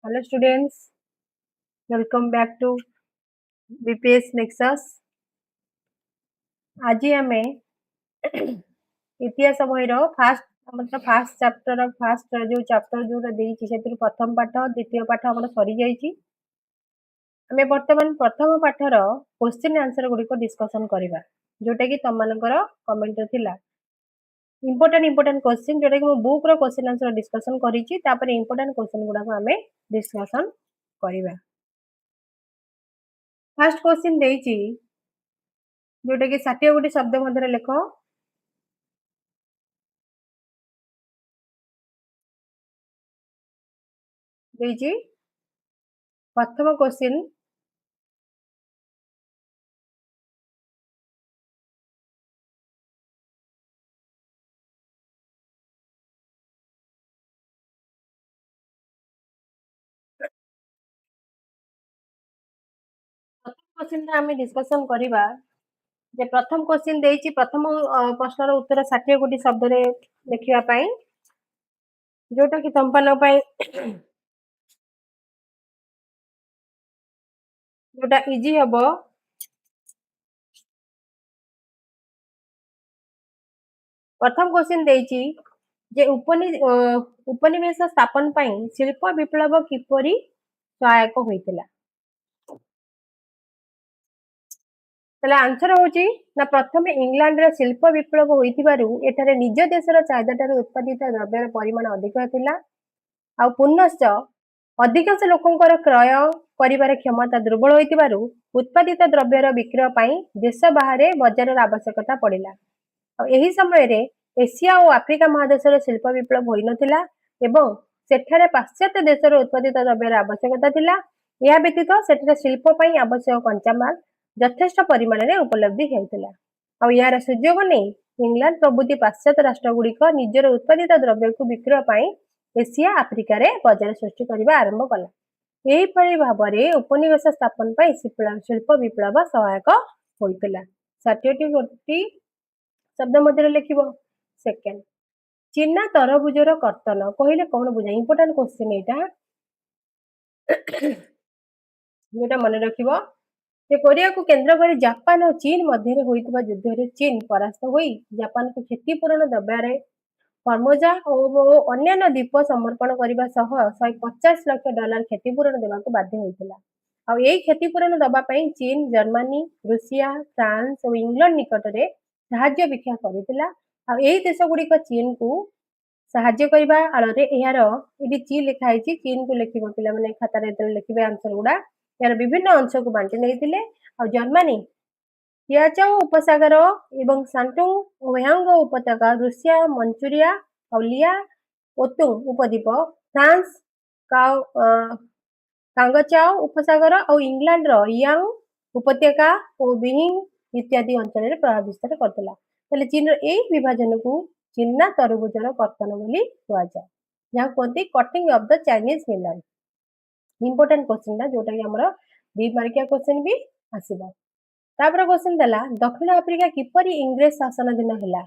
Hello students, welcome back to BPS Nexus. आज आम इतिहास बही फास्ट चैप्टर फास्ट जो चैप्टर जो प्रथम पाठ द्वितीय पाठ आम सरी जाइए आम बर्तमान प्रथम पाठर क्वेश्चन आंसर गुड़िक डिस्कसन करवा जोटा कि तुम मानकर कमेंट थिला इंपोर्टेंट क्वेश्चन जोटा कि बुक रो क्वेश्चन आंसर डिस्कसन करिछि तापर इंपोर्टेंट क्वेश्चन गुडा आम डिस्कसन करवा फास्ट क्वेश्चन देइछि जोटा कि 60 गोटी शब्द मध्य लेख देइछि प्रथम क्वेश्चन क्वेश्चन आम डिस्कसन करवा जे प्रथम क्वेश्चन देइछि प्रथम प्रश्नर उत्तर 60 गोटी शब्द रे लिखिबा पई जोटा कि तंपन पई जोटा इजी हबो प्रथम क्वेश्चन देइछि जे उपनिवेश स्थापन पई शिल्प विप्लव किपरि सहायक होइतिला तले आंसर होची ना प्रथमे इंग्लैंड रे शिल्प विप्लव होइतिबारु एठारे निज देशर चाहिदाटार उत्पादित द्रव्यर परिमाण अधिक थिला आ पुनश्च अधिकांश लोकंकर क्रय करिबार क्षमता दुर्बल होइतिबारु उत्पादित द्रव्यर विक्रय पई देश बाहर बजार आवश्यकता पड़िला आ एही समय रे एशिया और आफ्रिका महादेशर शिल्प विप्लव होई नथिला एवं सेठारे पाश्चात्य देशर उत्पादित द्रव्यर आवश्यकता थिला या व्यतीत सेठारे शिल्प पई आवश्यक कंचामाल यथेष्ट परिमाण में उपलब्धि हेउतिला आ यार सुजोग नै इंग्लैंड प्रभृति पाश्चात्य राष्ट्र गुड़िक निजर उत्पादित द्रव्य को विक्रय पई एशिया आफ्रिका रे बाजार सृष्टि करबा आरंभ कला एही परि भाबरे उपनिवेश स्थापन पई शिल्प विप्लव सहायक होइतिला 60 गोटी शब्द मध्य लिखिबो सेकंड चीना तरबुजर कर्तन कहले कोन बुझा इंपोर्टेंट क्वेश्चन एटा जेटा मन रखिबो जे कोरिया को केंद्र कर जापान और चीन मध्य होइतबा युद्ध रे चीन परास्त होई जापान को क्षतिपूरण दबारे फर्मोजा और अन्य द्वीप समर्पण करने सह 150 लाख डॉलर क्षतिपूरण देवा को बाध्य होइतिला आ एई क्षतिपूरण दबा पई चीन जर्मनी रूसिया फ्रांस और इंग्लैंड निकट रे सहाय्य भिक्षा करितिला आ एई देश गुडी को चीन को सहाय्य करबा आଳରେ एहार एडी ची लिखा है चीन को लिखिबो पिला माने खाता रे लिखिबे आंसर गुडा यार विभिन्न अंश को बांटी नैतिले आ जर्मनी याचाओ उपसागर एवं सांटोंग ओयांग उपत्यका रूसिया मंचूरिया और लिया ओतुंग उपद्वीप फ्रांस कांगचाओ उपसागर और इंग्लैंड रो यांग उपत्यका और बिहिंग इत्यादि अंचल रे प्रभाव विस्तार करतला तले चीन रो एई विभाजन को चीना तरबुजर कर्तन बोली कुआ जाय जहा कहते cutting of the Chinese Milan important question ना जोटा कि हमर 2 मार्किया क्वेश्चन भी आसीबा तापर क्वेश्चन देला दक्षिण आफ्रिका किपरि इंग्रेज शासनाधीन हैला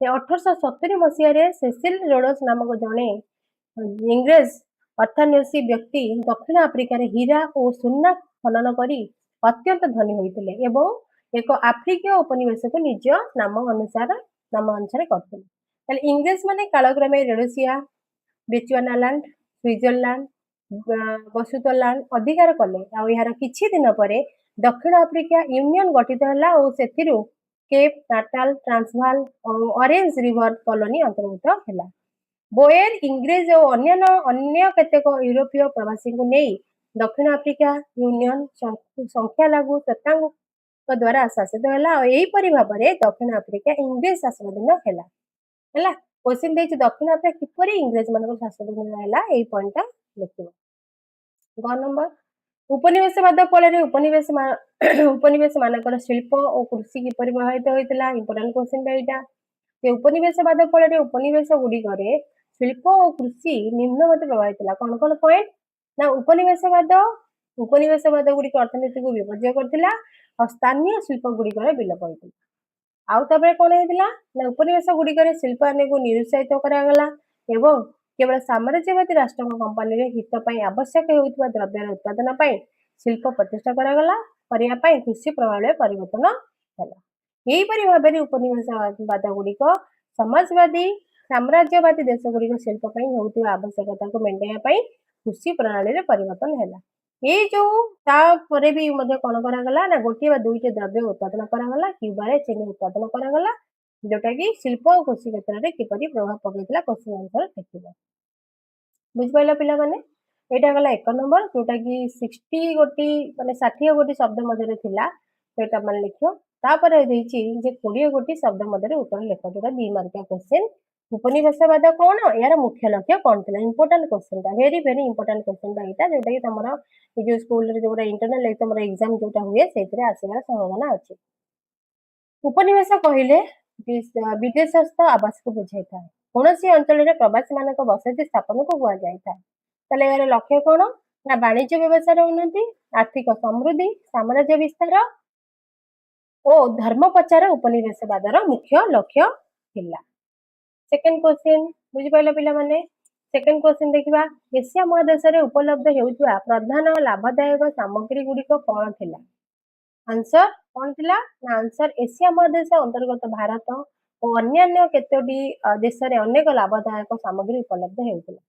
1870 मसीह सेसिल रोडस नामक जने इंग्रेज अर्थान्वेषी व्यक्ति दक्षिण आफ्रिका रे हीरा और सुन्ना खनन करी अत्यंत धनी होइतिले एवं एक आफ्रिकीय उपनिवेश को निज नाम अनुसार करथिले ताले इंग्रेज माने कालक्रमे रेडोसिया बेचुआनालैंड स्विट्जरलैंड बसुतोलैंड अधिकार कले आ यार किछि दिन परे दक्षिण आफ्रिका यूनियन गठित होला और सेथिरु केप नाटाल ट्रांसवाल और ऑरेंज रिवर कॉलोनी अंतर्भुक्त होला बोयर इंग्रेज और अन्य केतेक यूरोपीय प्रवासी को नहीं दक्षिण आफ्रिका यूनियन संख्या लागू सत्तांग द्वारा शासित होला और एही परि भाबरे दक्षिण आफ्रिका इंग्रेज शासनाधीन होला क्वेश्चन देछि दक्षिण आफ्रिका किपरि इंग्रेज मानक शासनाधीन होला एही पॉइंट लिखिबो ग नंबर उपनिवेशवाद फल उपनिवेश मानकर शिल्प और कृषि किपरि प्रभावित होइतिला इंपोर्टेंट क्वेश्चन एटा जे उपनिवेशवाद फल उपनिवेश गुड़िक शिल्प और कृषि निम्न मत प्रभावित होता कौन कौन पॉइंट ना उपनिवेशवाद गुड़िक अर्थनीति को विपर्जय करथिला और स्थानीय शिल्प गुड़िक विलोप होइतिला आउ तबे कोन हेतिला ना उपनिवेश गुड़िक शिल्प आने को निरुत्साहित करागला एवं केवल साम्राज्यवादी राष्ट्र कंपानी हित आवश्यक होता द्रव्यर उत्पादन शिल्प प्रतिष्ठा करने कृषि प्रणाली परिवर्तन है। यहीपरि भाव में उपनिवेशवाद गुड़िक समाजवादी साम्राज्यवादी देश गुड़िक शिल्प होता आवश्यकता को मेटाई कृषि प्रणाली परिवर्तन है। ये जो तापर भी कौन करागला ना गोटे बा दुईटे द्रव्य उत्पादन करागला क्यूबा चीनी उत्पादन करागला जोटा कि शिल्प और कृषि क्षेत्र में किपरि प्रभाव पकड़ा क्वेश्चन आंसर देखिए बुझिपारा पिला माने एटा गला 1 नंबर जोटा कि 60 गोटी माने 60 गोटी शब्द मध्य थिला सेटा मान लिखियो तापर देछि जे 20 गोटी शब्द मध्य उत्तर लिखो जोटा 2 मार्किया क्वेश्चन उपनिवेशवाद कौन यार मुख्य लक्ष्य कौन थिला इंपोर्टेंट क्वेश्चन ता वेरी वेरी इंपोर्टेंट क्वेश्चन ता एटा जोटा कि तमरा ए जो स्कूल रे जोटा इंटरनल एग्जाम एग्जाम जोटा हुए सेतरे आसीबार संभावना अछि। उपनिवेश कहले विदेशस्थ आवास को बुझाई था कौन अंचल प्रवासी मान बसति स्थापन को कहुए यार लक्ष्य कौन ना वाणिज्य व्यवसाय उन्नति आर्थिक समृद्धि साम्राज्य विस्तार और धर्म प्रचार उपनिवेशवादर मुख्य लक्ष्य थिला। सेकेंड क्वेश्चन बुझिपाइल पिला माने सेकेंड क्वेश्चन देखिबा एशिया महादेश रे उपलब्ध हेउतबा प्रधान लाभदायक सामग्री गुडी को कौन थिला आंसर कौन थिला ना आंसर एशिया महादेश अंतर्गत भारत और अन्य केतोटी देश रे अनेक लाभदायक सामग्री उपलब्ध हेउतला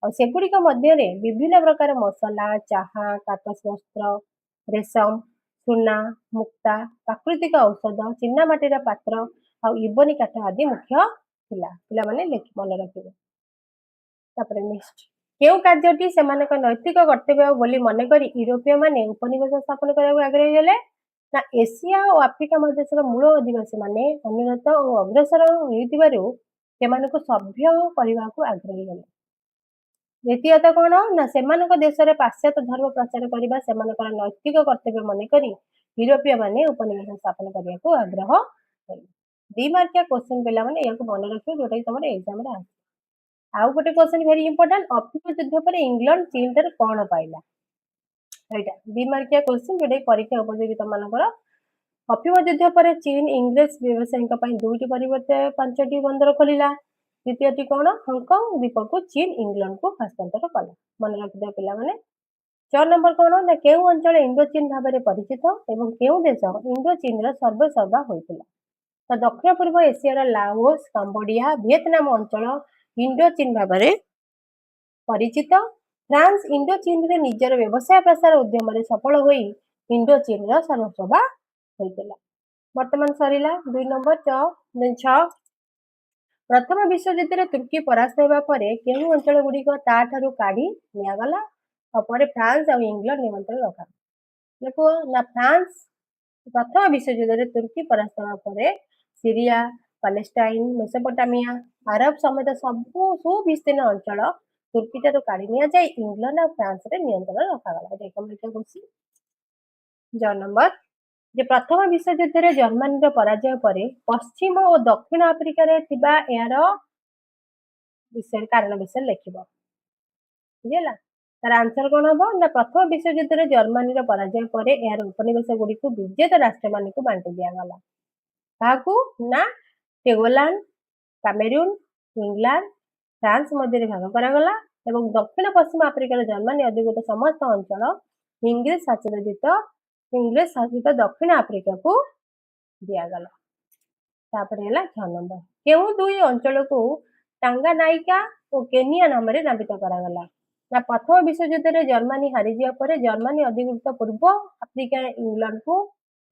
और सेगुड़िक मध्य विभिन्न प्रकार मसला चाहा काटस वस्त्र रेशम सुना मुक्ता प्राकृतिक औषध चिन्ना माटीर पात्र और इबनी काठ आदि मुख्य थिला पिला माने मन रखिबे। तापर नेक्स्ट केउ कार्यटी सेमानक नैतिक कर्तव्य बोली मन करी यूरोपीय माने उपनिवेश स्थापन करबा आग्रही हेले ना एशिया और आफ्रिका महादेशर मूल अधिवासी माने अनुन्नत और अग्रसर होइतिबारु सेमानक सभ्य करबा को आग्रही हेले। द्वितीयत कौन ना सेमानक देश रे पाश्चात्य धर्म प्रचार करबा सेमानकर नैतिक कर्तव्य मन करी यूरोपीय माने उपनिवेश स्थापन करबा को आग्रह हेले। 2 मार्किया क्वेश्चन पिला माने याको मन रखियो जोटा कि तमरे एग्जाम रे आसे। आउ गोटे क्वेश्चन वेरी इंपोर्टेंट अफीम युद्ध पर इंग्लैंड चीन रे कौन पाइला एटा 2 मार्किया क्वेश्चन जोटा कि परीक्षा उपयोगी तमनकर अफीम युद्ध पर चीन इंग्लिश व्यवसायिक पई दुईटी परिवर्ते 5टी बंदर खोलिला द्वितीयटी कौन हांगकांग द्वीप को चीन इंग्लैंड को हस्तांतर कला मन रखिदियो पिला माने। 4 नंबर कौन ना केउ अंचल इंडो चीन भाव में परिचित एवं केउ देश इंडो चीन रा सर्वसर्वा होइतिला तो दक्षिण पूर्व एशिया लाओस कंबोडिया वियतनाम अंचल इंडो चीन भाव में परिचित फ्रांस इंडो चीन रे निजर व्यवसाय प्रसार उद्यम रे सफल होई इंडो चीन रा सर्वसर्वा होइतिला। वर्तमान सरीला 2 नंबर 6 प्रथम विश्वयुद्ध रे तुर्की परास्त होगा परे केउ अंचल गुड़िक ताठारु काढ़ी नियागला और परे फ्रांस और इंग्लैंड निमंत्रण रखा देखो ना फ्रांस प्रथम विश्वयुद्ध रे तुर्की परास्त होगा परे सीरिया पैलेस्टाइन मेसोपोटामिया अरब समेत सबु सुविस्तीर्ण अंचल तुर्की ठारू काढ़ी निया जाय इंग्लैंड और फ्रांस रे नियंत्रण रखागला देखो मैं क्वेश्चन। 4 नंबर जे प्रथम विश्वयुद्ध रे जर्मनी पराजय परे पश्चिम और दक्षिण आफ्रिका रे थिबा यार विषय कारण विषय लिखिबो बुझिला तार आंसर कोन हबो ना प्रथम विश्वयुद्ध रे जर्मनी रे पराजय परे यार उपनिवेश गुडी को विजेता राष्ट्र मान को बांटी दिया गला काकू ना टेगोलान कामेरून इंग्लैंड फ्रांस मध्य भाग करा गला एवं दक्षिण पश्चिम आफ्रिका रे जर्मनी अधिकृत समस्त अंचल इंग्लिश शासित दक्षिण आफ्रिका को दिया गला। तापर हैला 6 नंबर केउ दुई अंचल को टांगानाइका और केनिया नाम रे नामित करा गला ना प्रथम विश्वयुद्ध रे जर्मनी हारि जिया परे जर्मनी अधिकृत पूर्व आफ्रिका इंग्लैंड को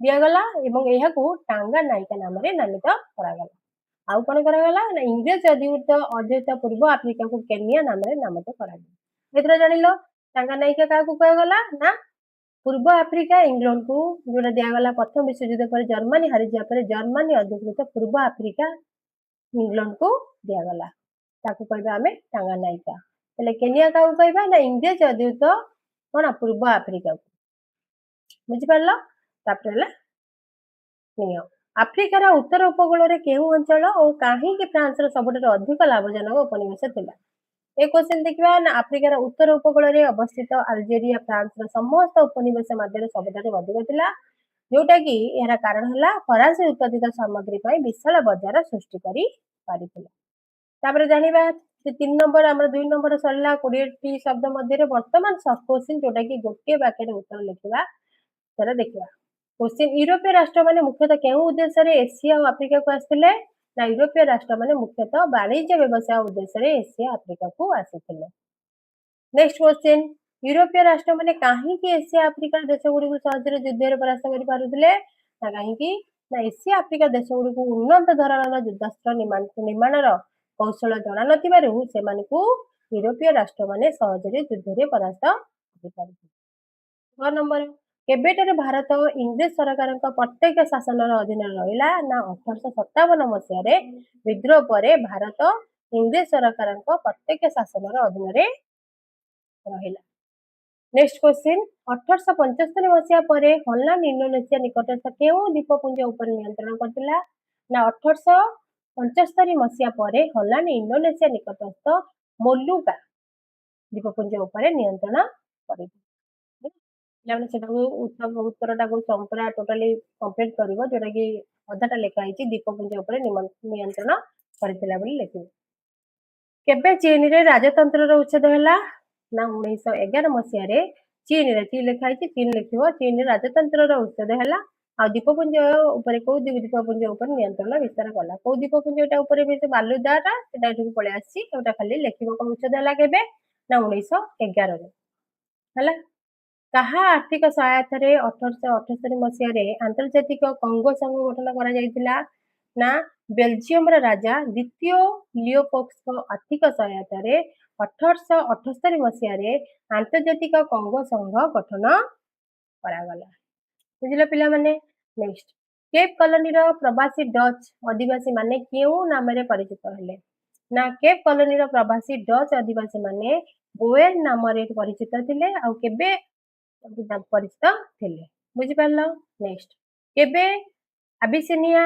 दिया गला एवं एहा को टांगानाइका नाम रे नामित करा गला आउ कोन करा गला ना इंग्लिश अधिकृत पूर्व आफ्रिका को केनिया नाम रे नामित करा गला एतरा जानिलो टांगानाइका का को कह गला ना पूर्व आफ्रिका इंग्लैंड को जोड़ा दिया गला प्रथम विश्वयुद्ध पर जर्मनी हारि जिया पर जर्मनी अधिकृत पूर्व आफ्रिका इंग्लैंड को दिया गला ताकू कहबा हमें टांगानाइका तले केनिया का कहबा ना इंग्लिश अधिकृत कोन पूर्व आफ्रिका को बुझि परला तापर हला नियो आफ्रिका रा उत्तर उपकूल रे केउ अंचल और काहे कि फ्रांस रा सबटर अधिक लाभजनक उपनिवेश थिला ए क्वेश्चन देखिबा ना आफ्रिका रा उत्तर उपकूल रे अवस्थित अल्जेरिया फ्रांस रा समस्त उपनिवेश मध्य सबटर अधिक थिला जोटा कि एरा कारण हला फरांसी उत्पादित सामग्री पई विशाल बाजार सृष्टि करी पारिथिला तापर जानिबा तीन नंबर आम 2 नंबर सरला 20 शब्द मध्य वर्तमान सब क्वेश्चन जोटा कि गोटे वाक्य उत्तर लिखा तर देखा क्वेश्चन यूरोपीय राष्ट्र माने मुख्यतः केउ उद्देश्य रे एशिया और अफ्रीका को आसिले ना यूरोपीय राष्ट्र माने मुख्यतः वाणिज्य व्यवसाय उद्देश्य रे एशिया अफ्रीका को आसिले। नेक्स्ट क्वेश्चन यूरोपीय राष्ट्र माने काहे कि एशिया अफ्रीका देश गुडी को सहज रे युद्ध रे परास्त करि पारुथिले ना काहे कि ना एशिया अफ्रीका देश गुडी को उन्नत धरणर युद्धास्त्र निर्माण रो कौशल जणा नथिबारु सेमानकु यूरोपीय राष्ट्र माने सहज रे युद्ध रे परास्त करि पारुथिले। 6 नंबर केबेटर भारत इंग्लिश सरकार प्रत्यक्ष शासन अधीन रहा ना 1857 मसीह विद्रोह पर भारत इंग्लिश सरकार प्रत्यक्ष शासन अधीन रहा। नेक्स्ट क्वेश्चन 1875 मसीहा पर हॉलैंड इंडोनेशिया निकटस्थ केउ द्वीपपुंज उपर नियंत्रण करथिला ना 1875 मसीहा पर हॉलैंड इंडोनेशिया निकटस्थ मोलुका द्वीपपुंज उपर नियंत्रण करथिला। उत्तरटा को पूरा टोटाली कंप्लीट करिवो जोटा कि अधाटा लेखा है द्वीपपुंज उपर नियंत्रण करथिला बोली लिखिबो। केबे चीन रे राजतंत्र उच्छेद हैला ना 1911 मसीह रे चीन रे चीन लिखा है चीन लिखिबो चीन रे राजतंत्र उच्छेद हैला आ द्वीपपुंज उपर को द्वीपपुंज उपर नियंत्रण विस्तार कला को द्वीपपुंज एटा उपर भी बालुदाटा एटा एठू पळे आसी एटा खाली लिखिबो कोन उच्छेद हैला केबे ना 1911 रे हैला। कहा आर्थिक सहायता रे 1878 मसीह आंतर्जातिक कंगो संघ गठन करा जायतिला ना बेल्जियम राजा द्वितीय लियोपोल्ड आर्थिक सहायता रे 1878 मसीह आंतर्जातिक कंगो संघ गठन करागला बुझिला पिला माने। नेक्स्ट केप कॉलोनी रो प्रवासी डच आदिवासी माने केउ नाम रे परिचित हेले ना केप कॉलोनी रो प्रवासी डच आदिवासी माने गोएल नाम रे परिचित थिले आ केबे परिचित थिले बुझि पारलो। नेक्स्ट केबे अबिसिनिया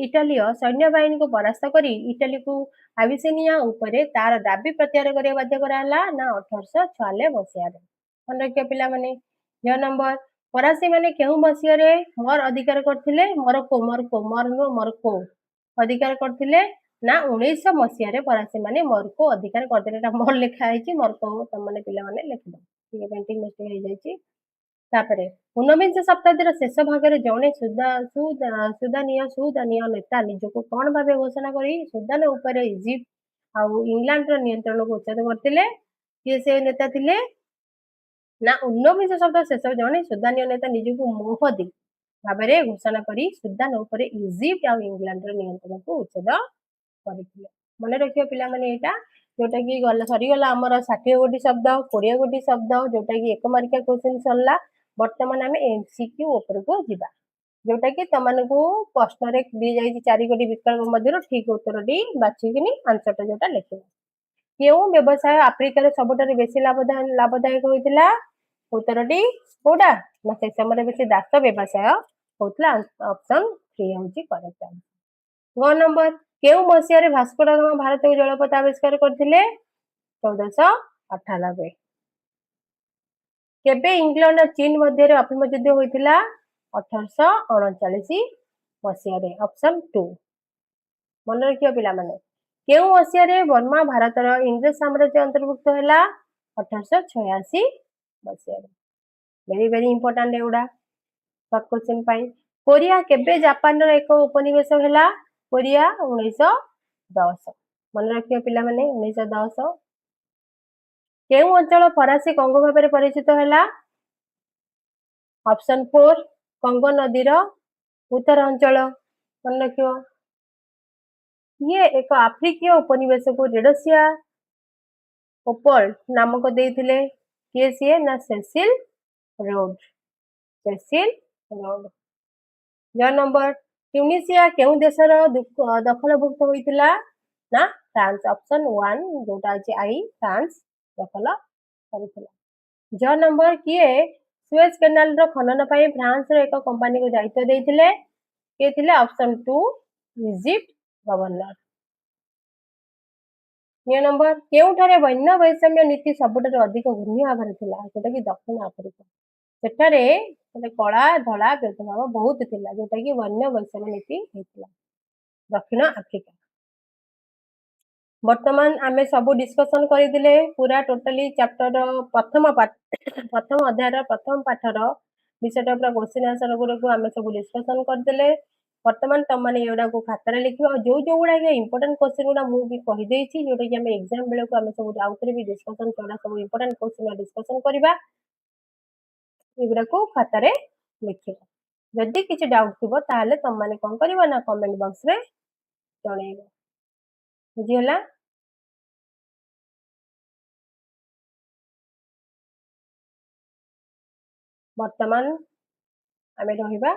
इटाली सैन्य बाहिनी को परास्त करी इटाली को अबिसिनिया उपरे तार दाबी प्रत्याहार करिया बाध्य कराला ना 1846 मसीह रे मन रखियो पिला माने। 9 नंबर फरासी माने केउ मसीह रे मोर अधिकार करथिले मोरको अधिकार करथिले ना 1900 मसीह रे फरासी माने मोरको अधिकार करथिले एटा मोर लिखा है कि मोरको त माने पिला माने लिखिबो ठीक पेंटिंग मिस्टेक हो जायछि। तापरे 19 शताब्दी शेष भाग में जड़े सुदानीय नेता निजको कौन भाव घोषणा करी सुदान उपर इजिप्ट आउ इंग्लैंड नियंत्रण को उच्छेद करते किए से नेता थिले ना 19 शताब्दी शेष जड़े सुदानीय नेता निजको मोहदी भाव घोषणा करी सुदान उपर इजिप्ट आउ इंग्लैंड नियंत्रण को उच्छेद करथिले मन रखियो पिला माने एटा जोटा कि गला सरीगला आमर 60 गोटी शब्द 20 गोटी शब्द जोटा कि एक मार्किया क्वेश्चन सरला। वर्तमान आम एमसीक्यू ऊपर को जीवा जोटा कि तुमको प्रश्न रे दी जाई 4 गोटी विकल्प मध्य ठीक उत्तरटी बाछिकिनी आंसरटा जोटा लिखिबो। केउ व्यवसाय अफ्रिका रे सबटारे बेसी लाभदायक होइतिला उत्तरटी कोडा ना से समय बेसी दास व्यवसाय होतला ऑप्शन 3 होची करेक्ट आंसर। 9 नंबर केउ मसिया रे भास्को दा गामा भारत को जलपथ आविष्कार करथिले 1498। केबे इंग्लैंड और चीन मध्य अफीम युद्ध होइतिला 1839 मसीह रे ऑप्शन 2 मन रखियो पिला माने। केउ मसीह रे बर्मा भारत रो इंग्लिश साम्राज्य अंतर्भुक्त हैला 1886 मसीह रे वेरी वेरी इंपोर्टेंट एउडा सब क्वेश्चन पाई। कोरिया केबे जापान रो एक उपनिवेश हैला कोरिया 1910 मन रखियो पिला माने 1910। केउ अंचल फरासी कंगो भाबरे परिचित हैला ऑप्शन 4 कंगो नदी रो उत्तर अंचल मन रखियो। ये एक आफ्रिकीय उपनिवेश को रेडोसिया ओपल नामक देथिले किए सीए ना सेसिल रोड 9 नंबर ट्यूनिसिया केउ देशर दखलभुक्त होइतिला ना फ्रांस ऑप्शन 1 जोटा अछि आई फ्रांस दखल करितिला। 6 नंबर किए सुएज कैनाल रो खनन पई फ्रांस रो एक कंपनी को दायित्व देथिले के थिले ऑप्शन 2 इजिप्ट गवर्नर। 9 नंबर केउठारे वन्य वैषम्य नीति सबुठारे अधिक घूर्णी भाव थिला जोटा कि दक्षिण अफ्रिका सेठारे कला धला भेदभाव बहुत थिला जोटा कि वन्य वैषम्य नीति हेतिला दक्षिण अफ्रिका। ବର୍ତ୍ତମାନ ଆମେ ସବୁ ଡିସ୍କସନ୍ କରିଥିଲେ ପୁରା ଟୋଟାଲି ଚାପ୍ଟର ପ୍ରଥମ ଅଧ୍ୟାୟର ପ୍ରଥମ ପାଠର ବିଷୟଟା ପୁରା କ୍ୱେଶ୍ଚିନ୍ ଆନ୍ସର ଗୁଡାକୁ ଆମେ ସବୁ ଡିସ୍କସନ୍ କରିଦେଲେ। ବର୍ତ୍ତମାନ ତମମାନେ ଏଗୁଡାକୁ ଖାତାରେ ଲେଖିବ ଆଉ ଯୋଉ ଗୁଡାକ ଇମ୍ପୋର୍ଟାଣ୍ଟ କ୍ୱେଶ୍ଚିନ୍ ଗୁଡା ମୁଁ ବି କହିଦେଇଛି ଯୋଉଟା କି ଆମେ ଏକ୍ସାମ ବେଳକୁ ଆମେ ସବୁ ଆଉଥରେ ବି ଡିସ୍କସନ୍ ସେଗୁଡା ସବୁ ଇମ୍ପୋର୍ଟାଣ୍ଟ କ୍ୱେଶ୍ଚିନ୍ ଡିସ୍କସନ୍ କରିବା ଏଗୁଡାକୁ ଖାତାରେ ଲେଖିବ। ଯଦି କିଛି ଡାଉଟ୍ ଥିବ ତାହେଲେ ତମମାନେ କଣ କରିବ ନା କମେଣ୍ଟ ବକ୍ସରେ ଜଣେଇବ। ବୁଝିଗଲା? ବର୍ତ୍ତମାନ ଆମେ ରହିବା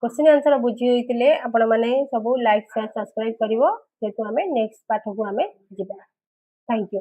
क्वेश्चन आंसर बुझी होइतिले आपण माने सब लाइक शेयर सब्सक्राइब करिवो जेतु हमें नेक्स्ट पाठ को हमें जिबा। Thank you.